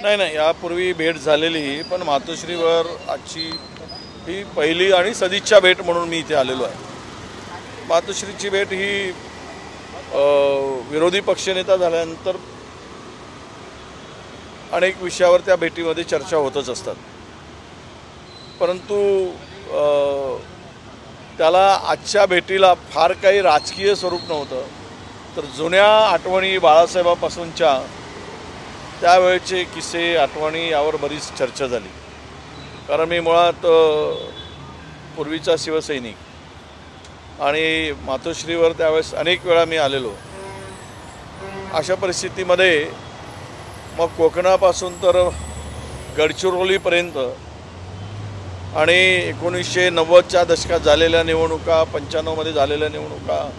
नाही, यापूर्वी भेट झालेली, पण मातोश्रीवर आजची ही पहिली आणि सदिच्छा भेट म्हणून मी इथे आलेलो आहे। मातोश्रीची भेट ही विरोधी पक्षनेता झाल्यानंतर अनेक विषयावर त्या भेटीमध्ये चर्चा होतच असतात, परंतु त्याला आजच्या भेटीला फार काही राजकीय स्वरूप नव्हतं, तर जुन्या आठवणी बाळासाहेबांपासूनच्या त्यावेळचे किस्से आठवणी यावर बरीच चर्चा झाली। कारण मी मुळात पूर्वीचा शिवसैनिक आणि मातोश्रीवर त्यावेळेस अनेक वेळा मी आलेलो। अशा परिस्थितीमध्ये मग कोकणापासून तर गडचिरोलीपर्यंत आणि 1990च्या दशकात झालेल्या निवडणुका, 95मध्ये झालेल्या निवडणुका,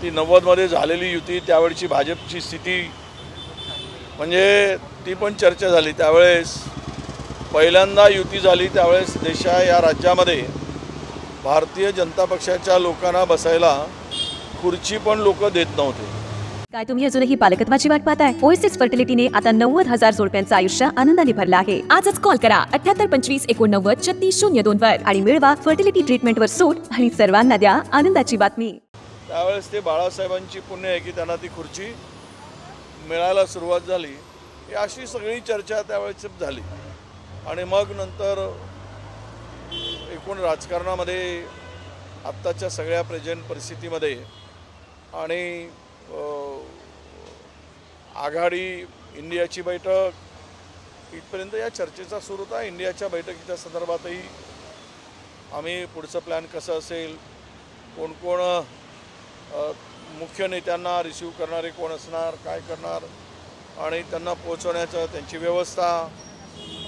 ती 90मध्ये झालेली युती, त्यावेळची भाजपची स्थिती, म्हणजे ती पण चर्चा झाली। त्यावेळेस पहिल्यांदा युती झाली, त्यावेळेस या राज्यामध्ये भारतीय जनता पक्षाच्या लोकांना बसायला खुर्ची पण लोक देत नव्हते। काय तुम्ही अजूनही पालकत्वाची वाट पाहताय? ओएसिस फर्टिलिटीने आता 90,000 जोडप्यांचं आयुष्य आनंदाने भरलं आहे। आजच कॉल करा 7825893602 वर आणि मिळवा फर्टिलिटी ट्रीटमेंटवर सूट आणि सर्वांना द्या आनंदाची बातमी। त्यावेळेस ते बाळासाहेबांची पुण्य आहे की त्यांना ती खुर्ची मिळायला सुरुवात झाली। ही अशी सगळी चर्चा त्यावेळेस झाली आणि मग नंतर एकूण राजकारणामध्ये आत्ताच्या सगळ्या प्रेझेंट परिस्थितीमध्ये आणि आघाडी इंडियाची बैठक इथपर्यंत या चर्चेचा सूर होता। इंडियाच्या बैठकीच्या संदर्भातही आम्ही पुढचं प्लॅन कसं असेल, कोण कोण मुख्य नेत्यांना रिसीव्ह करणारे कोण असणार, काय करणार आणि त्यांना पोहोचवण्याचं त्यांची व्यवस्था,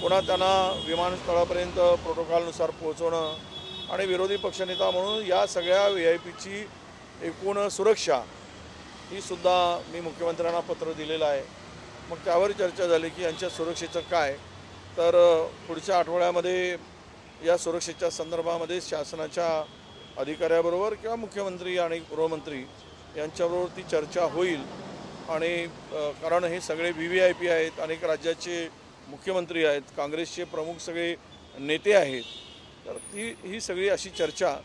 पुन्हा त्यांना विमानतळापर्यंत प्रोटोकॉलनुसार पोहोचवणं आणि विरोधी पक्षनेता म्हणून या सगळ्या VIPची एकूण सुरक्षा ही सुद्धा मी मुख्यमंत्र्यांना पत्र दिलेलं आहे। मग त्यावर चर्चा झाली की यांच्या सुरक्षेचं काय, तर पुढच्या आठवड्यामध्ये या सुरक्षेच्या संदर्भामध्ये शासनाच्या अधिकाऱ्याबरोबर किंवा मुख्यमंत्री आणि गृहमंत्री यांच्याबरोबर ती चर्चा होईल। आणि कारण हे सगळे VVIP आहेत, अनेक राज्याचे मुख्यमंत्री आहेत, काँग्रेसचे प्रमुख सगळे नेते आहेत, तर ही सगळी अशी चर्चा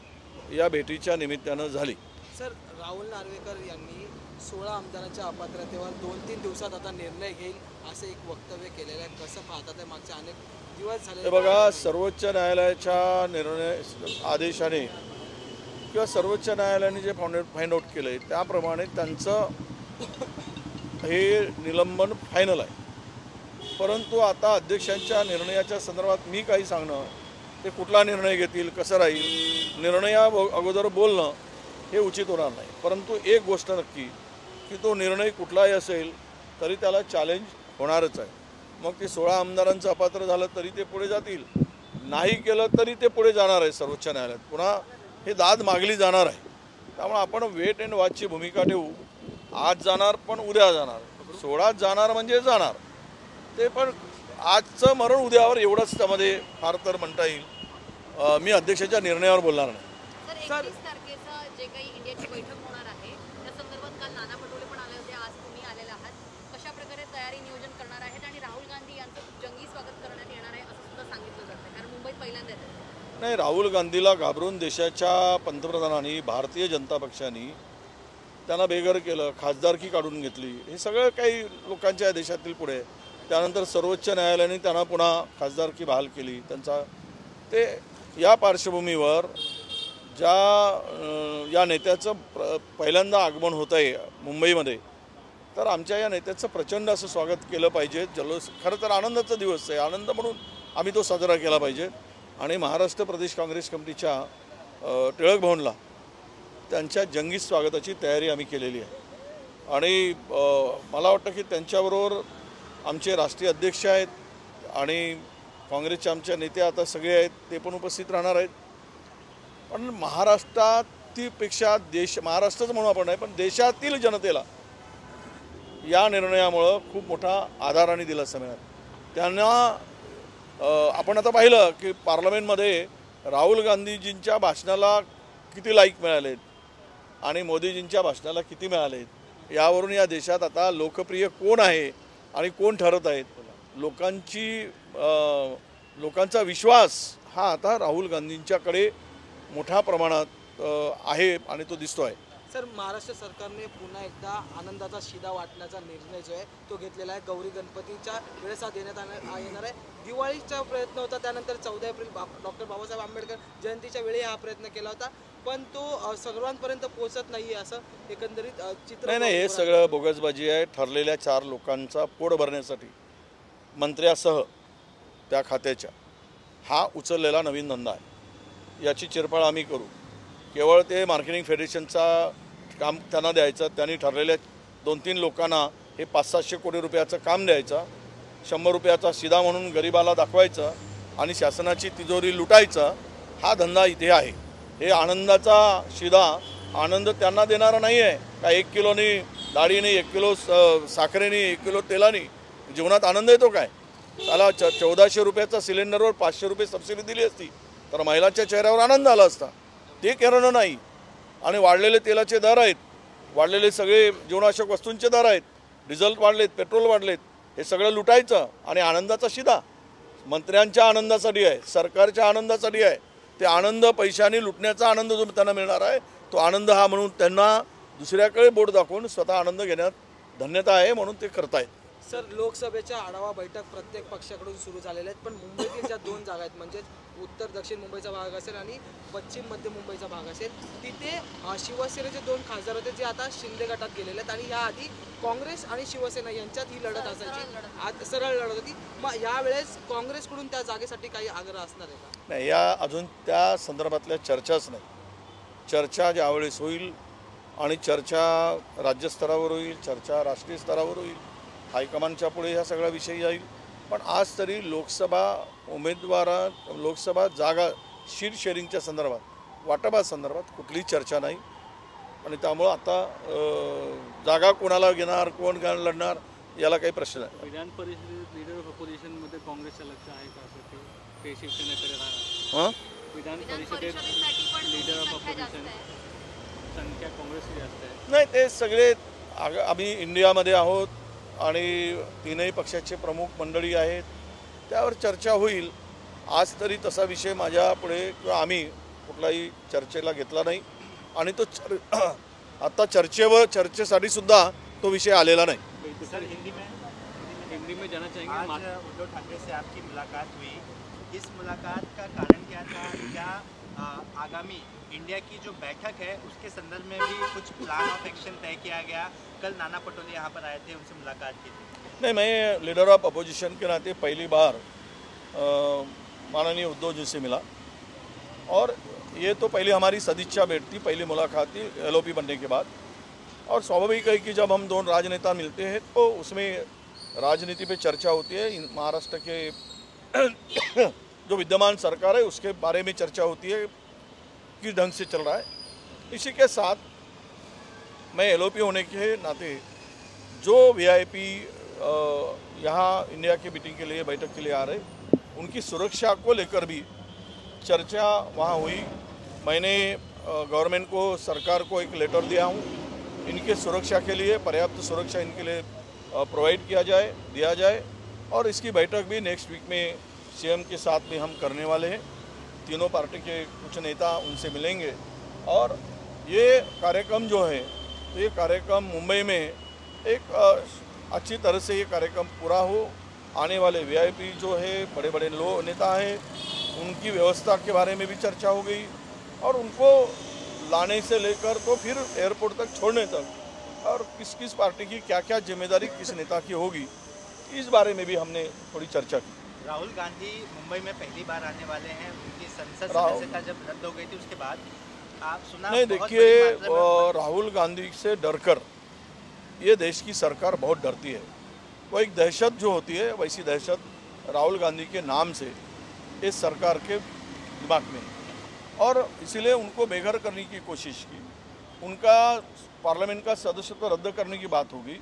या भेटीच्या निमित्तानं झाली। सर, राहुल नार्वेकर यांनी 16 आमदारांच्या अपात्रतेवर 2-3 दिवसात आता निर्णय घेईल असं एक वक्तव्य केलेलं आहे। कसं पाहता ते? मागच्या अनेक दिवस झाले हे बघा, सर्वोच्च न्यायालयाच्या निर्णय आदेशाने किंवा सर्वोच्च न्यायालयाने जे फाइंड आउट केलं आहे त्याप्रमाणे त्यांचं हे निलंबन फायनल आहे। परंतु आता अध्यक्षांच्या निर्णयाच्या संदर्भात मी काही सांगणं, ते कुठला निर्णय घेतील, कसं राहील, निर्णया अगोदर बोलणं हे उचित होणार नाही। परंतु एक गोष्ट नक्की की तो निर्णय कुठलाही असेल तरी त्याला चॅलेंज होणारच आहे। मग ते 16 आमदारांचं अपात्र झालं तरी ते पुढे जातील, नाही केलं तरी ते पुढे जाणार आहे सर्वोच्च न्यायालयात, पुन्हा हे दाद मागली जाणार आहे। त्यामुळे आपण वेट अँड वॉचची भूमिका ठेवू। आज जाणार पण उद्या जाणार, 16 जाणार म्हणजे जाणार, ते पण आजचं मरण उद्यावर एवढंच त्यामध्ये फार तर म्हणता येईल। मी अध्यक्षाच्या निर्णयावर बोलणार नाही। सर, 31 तारखेचा जे काही इंडियाची बैठक होणार आहे त्या संदर्भात काल नाना पटोले पण आले होते, आज तुम्ही आलेला आहात, कशा प्रकारे तयारी नियोजन करणार आहेत आणि राहुल गांधी यांचं खूप जंगी स्वागत करण्यात येणार आहे असं सुद्धा सांगितलं जातं, कारण मुंबईत पहिल्यांदा येतात। नाही, राहुल गांधीला घाबरून देशाच्या पंतप्रधानांनी, भारतीय जनता पक्षाने त्यांना बेघर केलं, खासदारकी काढून घेतली, हे सगळं काही लोकांच्या देशातील पुढे। त्यानंतर सर्वोच्च न्यायालयाने त्यांना पुन्हा खासदारकी बहाल केली त्यांचा। ते या पार्श्वभूमीवर या नेत्याचं पहिल्यांदा आगमन होत आहे मुंबईमध्ये, तर आमच्या या नेत्याचं प्रचंड असं स्वागत केलं पाहिजे। जल्लोष, खरं तर आनंदाचा दिवस आहे, आनंद म्हणून आम्ही तो साजरा केला पाहिजे। आणि महाराष्ट्र प्रदेश काँग्रेस कमिटीच्या टिळक भवनला त्यांच्या जंगी स्वागताची तयारी आम्ही केलेली आहे। आणि मला वाटतं की त्यांच्याबरोबर आमचे राष्ट्रीय अध्यक्ष आहेत आणि काँग्रेसचे आमचे नेते आता सगळे आहेत, ते पण उपस्थित राहणार आहेत। पण महाराष्ट्रातीपेक्षा महाराष्ट्रच म्हणून आपण नाही, पण देशातील जनतेला या निर्णयामुळं खूप मोठा आधार आणि दिलासा मिळाला। त्यांना आपण आता पाहिलं की पार्लमेंटमध्ये राहुल गांधीजींच्या भाषणाला किती लाईक मिळालेत आणि मोदीजींच्या भाषणाला किती मिळालेत, यावरून या देशात आता लोकप्रिय कोण आहे आणि कोण ठरत आहेत लोकांचा विश्वास हा आता राहुल गांधींच्याकडे मोठ्या प्रमाणात आहे आणि तो दिसतो आहे. सर, महाराष्ट्र सरकारने पुन्हा एकदा आनंदाचा शिदा वाटण्याचा निर्णय जो आहे तो घेतलेला आहे. गौरी गणपतीच्या वेळेस हा देण्यात येणार आहे. दिवाळीचा प्रयत्न होता, त्यानंतर 14 एप्रिल डॉक्टर बाबासाहेब आंबेडकर जयंतीच्या वेळी हा प्रयत्न केला होता, पण तो सर्वांपर्यंत पोहोचत नाही असं एकंदरीत चित्र. नाही, हे सगळं बोगसबाजी आहे. ठरलेल्या 4 लोकांचा पोट भरण्यासाठी मंत्र्यासह त्या खात्याच्या हा उचललेला नवीन धंदा आहे. याची चिरफाड आम्ही करू. केवळ ते मार्केटिंग फेडरेशनचा काम त्यांना द्यायचं, त्यांनी ठरलेल्या 2-3 लोकांना हे 500-700 कोटी रुपयाचं काम द्यायचं, 100 रुपयाचा शिदा म्हणून गरिबाला दाखवायचं आणि शासनाची तिजोरी लुटायचं, हा धंदा इथे आहे. हे आनंदाचा शिदा आनंद त्यांना देणारा नाही आहे का. 1 किलोनी डाळीने, 1 किलो साखरेने, 1 किलो तेलाने जीवनात आनंद येतो काय. त्याला 1400 रुपयाचा सिलेंडरवर 500 रुपये सबसिडी दिली असती तर महिलांच्या चेहऱ्यावर आनंद आला असता. ते करणं नाही. आणि वाढलेले तेलाचे दर आहेत, वाढलेले सगळे जीवनावश्यक वस्तूंचे दर आहेत, डिझेल वाढलेत, पेट्रोल वाढलेत, हे सगळं लुटायचं आणि आनंदाचा शिदा मंत्र्यांच्या आनंदासाठी आहे, सरकारच्या आनंदासाठी आहे. ते आनंद पैशाने लुटण्याचा आनंद जो त्यांना मिळणार आहे तो आनंद हा म्हणून त्यांना दुसऱ्याकडे बोट दाखवून स्वतः आनंद घेण्यात धन्यता आहे म्हणून ते करतायत. सर, लोकसभेच्या आढावा बैठक प्रत्येक पक्षाकडून सुरू झालेल्या आहेत, पण मुंबईतील ज्या 2 जागा आहेत म्हणजेच उत्तर दक्षिण मुंबईचा भाग असेल आणि पश्चिम मध्य मुंबईचा भाग असेल, तिथे शिवसेनेचे 2 खासदार होते जे आता शिंदे गटात गेलेले आहेत आणि याआधी काँग्रेस आणि शिवसेना यांच्यात ही लढत असायची, आज सरळ लढत होती. मग यावेळेस काँग्रेसकडून त्या जागेसाठी काही आग्रह असणार आहे का? नाही, या अजून त्या संदर्भातल्या चर्चाच नाही. चर्चा ज्यावेळेस होईल आणि चर्चा राज्यस्तरावर होईल, चर्चा राष्ट्रीय स्तरावर होईल, हायकमांडच्या पुढे ह्या सगळ्या विषय येईल. पण आज तरी लोकसभा लोकसभा जागा शीट शेअरिंगच्या संदर्भात, वाटपासंदर्भात कुठलीही चर्चा नाही. आणि त्यामुळं आता जागा कोणाला घेणार, कोण लढणार याला काही प्रश्न नाही. विधान परिषदेत लीडर ऑफ अपोजिशनमध्ये काँग्रेसचं लक्ष आहे का असं ते शिवसेनेकडे राहणार? विधान परिषदेत लीडर ऑफ अपोजिशन संख्या काँग्रेसची जास्त आहे. नाही, ते सगळे आम्ही इंडियामध्ये आहोत आणि 3ही पक्षाचे प्रमुख मंडळी आहेत, त्यावर चर्चा होईल. आज तरी तसा विषय माझ्या पुढे किंवा आम्ही कुठलाही चर्चेला घेतला नाही आणि तो आता चर्चेसाठी सुद्धा तो विषय आलेला नाही. सर, हिंदी में जाना चाहेंगे. आज उद्धव ठाकरे से आपकी मुलाकात हुई, इस मुलाकात का कारण क्या था? क्या आगामी इंडिया की जो बैठक है उसके संदर्भ में भी कुछ प्लान ऑफ एक्शन तय किया गया? कल नाना पटोले यहाँ पर आए थे, उनसे मुलाकात की थी. नहीं, मैं लीडर ऑफ अपोजिशन के नाते पहली बार माननीय उद्धव जी से मिला और ये तो पहले हमारी सदिच्छा भेंट थी, पहली मुलाकात थी LOP बनने के बाद. और स्वाभाविक है कि जब हम 2 राजनेता मिलते हैं तो उसमें राजनीति पे चर्चा होती है. महाराष्ट्र के जो विद्यमान सरकार है उसके बारे में चर्चा होती है, किस ढंग से चल रहा है. इसी के साथ मैं LOP होने के नाते जो VIP यहाँ इंडिया की मीटिंग के लिए, बैठक के लिए आ रहे, उनकी सुरक्षा को लेकर भी चर्चा वहाँ हुई. मैंने गवर्नमेंट को, सरकार को एक लेटर दिया हूँ, इनके सुरक्षा के लिए पर्याप्त सुरक्षा इनके लिए प्रोवाइड दिया जाए. और इसकी बैठक भी नेक्स्ट वीक में CM के साथ में हम करने वाले हैं. तीनों पार्टी के कुछ नेता उनसे मिलेंगे और ये कार्यक्रम जो है, तो ये कार्यक्रम मुंबई में एक अच्छी तरह से ये कार्यक्रम पूरा हो. आने वाले VIP जो है, बड़े बड़े नेता हैं, उनकी व्यवस्था के बारे में भी चर्चा हो गई और उनको लाने से लेकर तो फिर एयरपोर्ट तक छोड़ने तक और किस किस पार्टी की क्या क्या जिम्मेदारी किस नेता की होगी, इस बारे में भी हमने थोड़ी चर्चा की. राहुल गांधी मुंबई में पहली बार आने वाले हैं. उनकी संसद सदस्यता जब रद्द हो गई थी उसके बाद आप सुना? नहीं, देखिए, राहुल गांधी से डरकर ये देश की सरकार बहुत डरती है. वो एक दहशत जो होती है, वैसी दहशत राहुल गांधी के नाम से इस सरकार के दिमाग में, और इसीलिए उनको बेघर करने की कोशिश की. उनका पार्लियामेंट का सदस्यत्व रद्द करने की बात होगी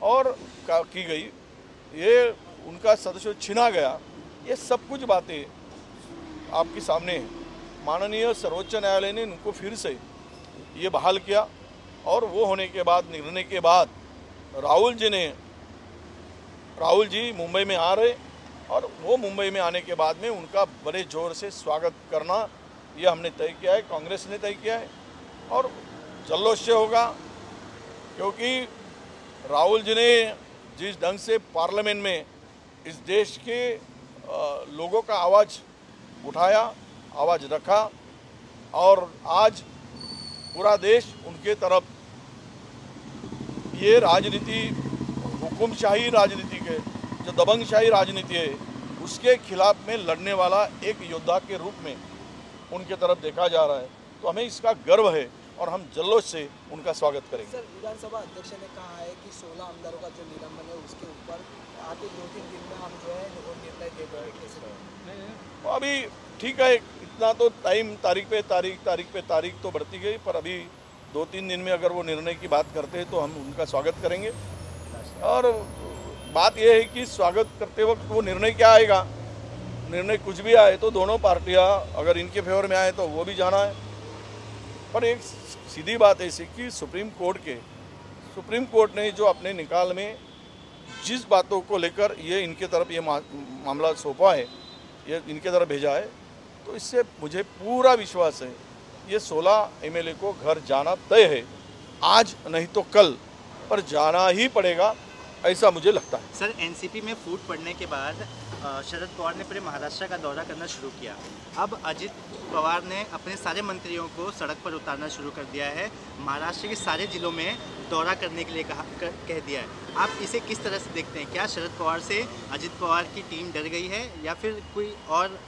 और की गई, ये उनका सदस्यत्व छीना गया. ये सब कुछ बातें आपके सामने हैं. माननीय सर्वोच्च न्यायालय ने उनको फिर से ये बहाल किया और वो होने के बाद, निर्णय के बाद, राहुल जी ने राहुल जी मुंबई में आ रहे और वो मुंबई में आने के बाद में उनका बड़े जोर से स्वागत करना ये हमने तय किया है, कांग्रेस ने तय किया है और जल्लोष से होगा, क्योंकि राहुल जी ने जिस ढंग से पार्लियामेंट में इस देश के लोगों का आवाज़ उठाया, आवाज़ रखा और आज पूरा देश उनके तरफ ये राजनीति, हुकुमशाही राजनीति के जो दबंगशाही राजनीति है उसके खिलाफ में लड़ने वाला एक योद्धा के रूप में उनके तरफ देखा जा रहा है। तो हमें इसका गर्व है और हम जल्लोष से उनका स्वागत करेंगे। सर, विधानसभा अध्यक्ष ने कहा है कि 16 आमदारों का जो निलंबन है उसके ऊपर आगे 2-3 दिन में हम जो है वो निर्णय दे देंगे। अभी ठीक है, इतना तो टाइम तारीख पे तारीख तो बढ़ती गई, पर अभी 2-3 दिन में अगर वो निर्णय की बात करते हैं तो हम उनका स्वागत करेंगे। और बात यह है कि स्वागत करते वक्त वो निर्णय क्या आएगा, निर्णय कुछ भी आए तो दोनों पार्टियां अगर इनके फेवर में आए तो वो भी जाना है। पर एक सीधी बात ऐसी कि सुप्रीम कोर्ट ने जो अपने निकाल में जिस बातों को लेकर ये इनके तरफ ये मामला सौंपा है, ये इनके तरफ भेजा है, तो इससे मुझे पूरा विश्वास है ये 16 एमएलए को घर जाना तय है, आज नहीं तो कल, पर जाना ही पड़ेगा ऐसा मुझे लगता है। सर, एनसीपी में फूट पड़ने के बाद शरद पवार ने पूरे महाराष्ट्र का दौरा करना शुरू किया। अब अजित पवार ने अपने सारे मंत्रियों को सड़क पर उतारना शुरू कर दिया है, महाराष्ट्र के सारे जिलों में दौरा करने के लिए कह दिया है। आप इसे किस तरह से देखते हैं? क्या शरद पवार से अजित पवार की टीम डर गई है या फिर कोई और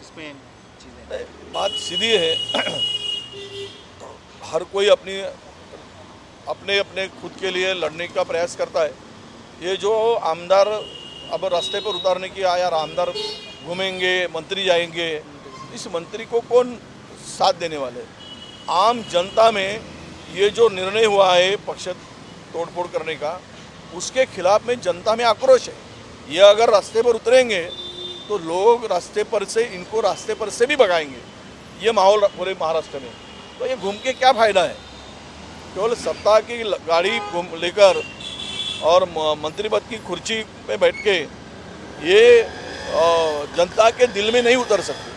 इसमें चीज़ें? बात सीधी है, हर कोई अपने खुद के लिए लड़ने का प्रयास करता है। ये जो आमदार अब रास्ते पर उतारने की आया, आमदार घूमेंगे, मंत्री जाएंगे, इस मंत्री को कौन साथ देने वाले? आम जनता में ये जो निर्णय हुआ है पक्ष तोड़फोड़ करने का, उसके खिलाफ में जनता में आक्रोश है। ये अगर रास्ते पर उतरेंगे तो लोग रास्ते पर से भी भगाएंगे। ये माहौल पूरे महाराष्ट्र में, तो ये घूम के क्या फ़ायदा है? केवल सत्ता की गाड़ी लेकर और मंत्री पद की कुर्सी पे बैठ के ये जनता के दिल में नहीं उतर सकते।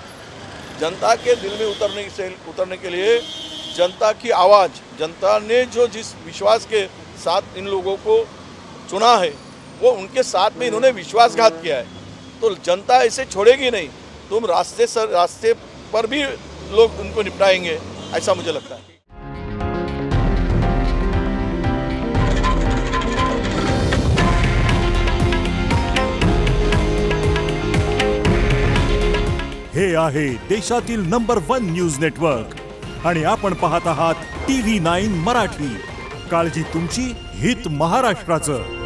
जनता के दिल में उतरने के लिए जनता की आवाज़, जनता ने जो जिस विश्वास के साथ इन लोगों को चुना है वो उनके साथ में इन्होंने विश्वासघात किया है, तो जनता ऐसे छोड़ेगी नहीं। तुम रास्ते पर भी लोग उनको निपटाएंगे, ऐसा मुझे लगता है। हे आहे देशातील नंबर 1 न्यूज नेटवर्क आणि आपण पाहत आहात TV9 मराठी। काळजी तुमची, हित महाराष्ट्राचं।